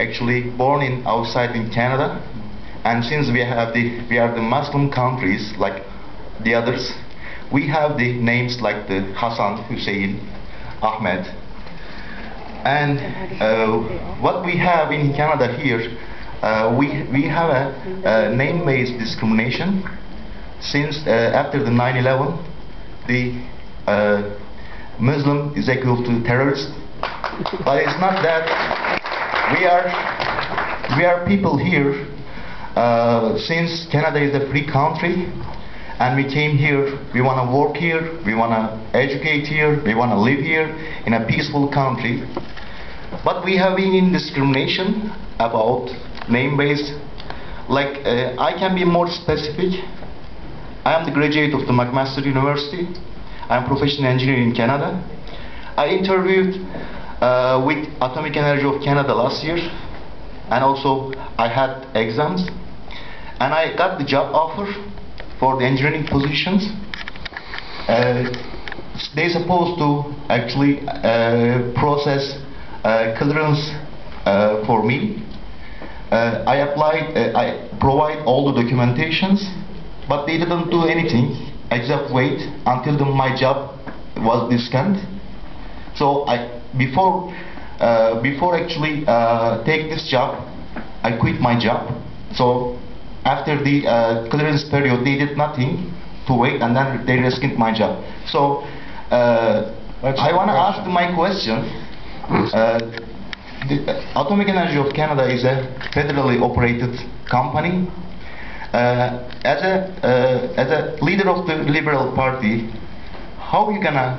actually born in outside in Canada, and since we are the Muslim countries like the others, we have the names like the Hassan, Hussein, Ahmed, and what we have in Canada here, we have a name-based discrimination since after the 9/11. The Muslim is equal to terrorist, but it's not that. We are people here since Canada is a free country, and we came here. We want to work here, we want to educate here, we want to live here in a peaceful country. But we have been in discrimination about name-based. Like I can be more specific. I am the graduate of the McMaster University. I am professional engineer in Canada. I interviewed with Atomic Energy of Canada last year, and also I had exams, and I got the job offer for the engineering positions. They're supposed to actually process clearance for me. I applied, I provide all the documentations, but they didn't do anything except wait until my job was discount. So before actually take this job, I quit my job. So after the clearance period, they did nothing to wait, and then they rescued my job. So I want to ask my question. The Atomic Energy of Canada is a federally operated company. As a leader of the Liberal Party, how are you gonna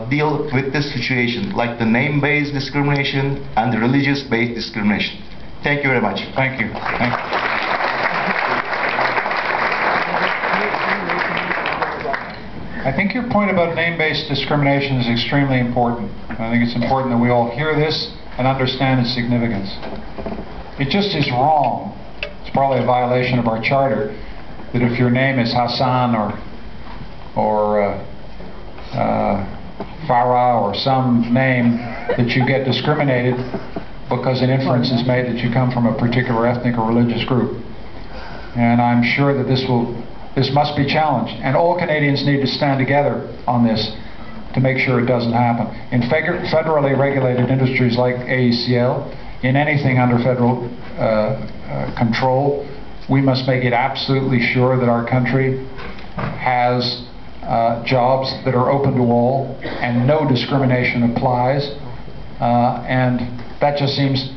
deal with this situation, like the name-based discrimination and the religious-based discrimination? Thank you very much. Thank you. Thank you. I think your point about name-based discrimination is extremely important. I think it's important that we all hear this and understand its significance. It just is wrong. It's probably a violation of our charter that if your name is Hassan or Farah or some name, that you get discriminated because an inference is made that you come from a particular ethnic or religious group. And I'm sure that this must be challenged, and all Canadians need to stand together on this to make sure it doesn't happen. In federally regulated industries like AECL, in anything under federal control, we must make it absolutely sure that our country has jobs that are open to all and no discrimination applies, and that just seems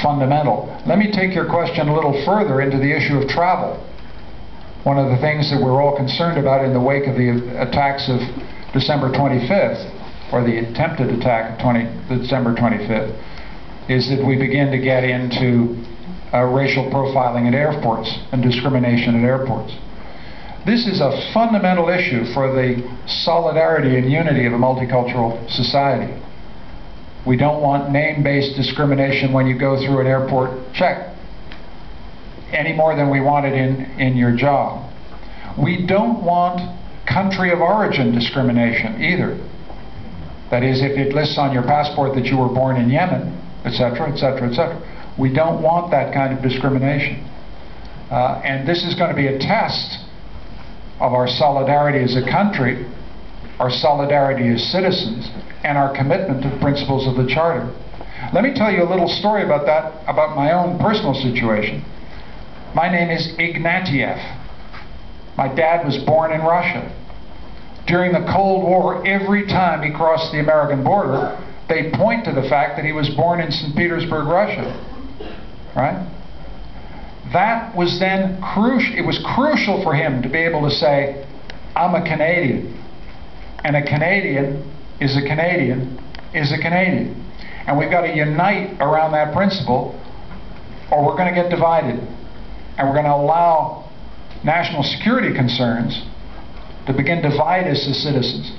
fundamental. Let me take your question a little further into the issue of travel. One of the things that we're all concerned about in the wake of the attacks of December 25th, or the attempted attack of December 25th, is that we begin to get into racial profiling at airports and discrimination at airports. This is a fundamental issue for the solidarity and unity of a multicultural society. We don't want name-based discrimination when you go through an airport check, any more than we want it in your job. We don't want country of origin discrimination either. That is, if it lists on your passport that you were born in Yemen, etc., etc., etc. We don't want that kind of discrimination. And this is going to be a test of our solidarity as a country, our solidarity as citizens, and our commitment to the principles of the Charter. Let me tell you a little story about that, about my own personal situation. My name is Ignatieff. My dad was born in Russia. During the Cold War, every time he crossed the American border, they'd point to the fact that he was born in St. Petersburg, Russia. Right? That was then crucial. It was crucial for him to be able to say, I'm a Canadian. And a Canadian is a Canadian is a Canadian. And we've got to unite around that principle, or we're going to get divided. And we're going to allow national security concerns to begin to divide us as citizens.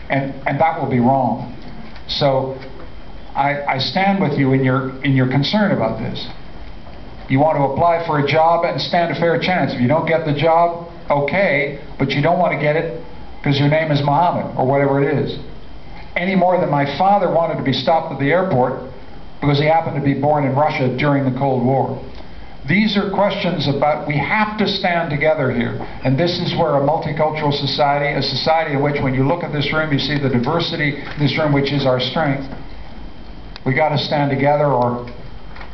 And that will be wrong. So I stand with you in your concern about this. You want to apply for a job and stand a fair chance. If you don't get the job, okay, but you don't want to get it because your name is Mohammed or whatever it is. Any more than my father wanted to be stopped at the airport because he happened to be born in Russia during the Cold War. These are questions about, we have to stand together here. And this is where a multicultural society, a society in which when you look at this room, you see the diversity in this room, which is our strength. We got to stand together, or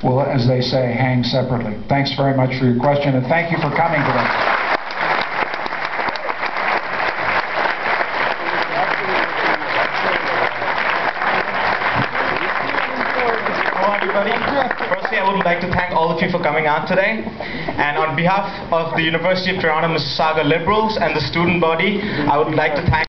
we'll, as they say, hang separately. Thanks very much for your question, and thank you for coming today. Firstly, I would like to thank all of you for coming out today. And on behalf of the University of Toronto Mississauga Liberals and the student body, I would like to thank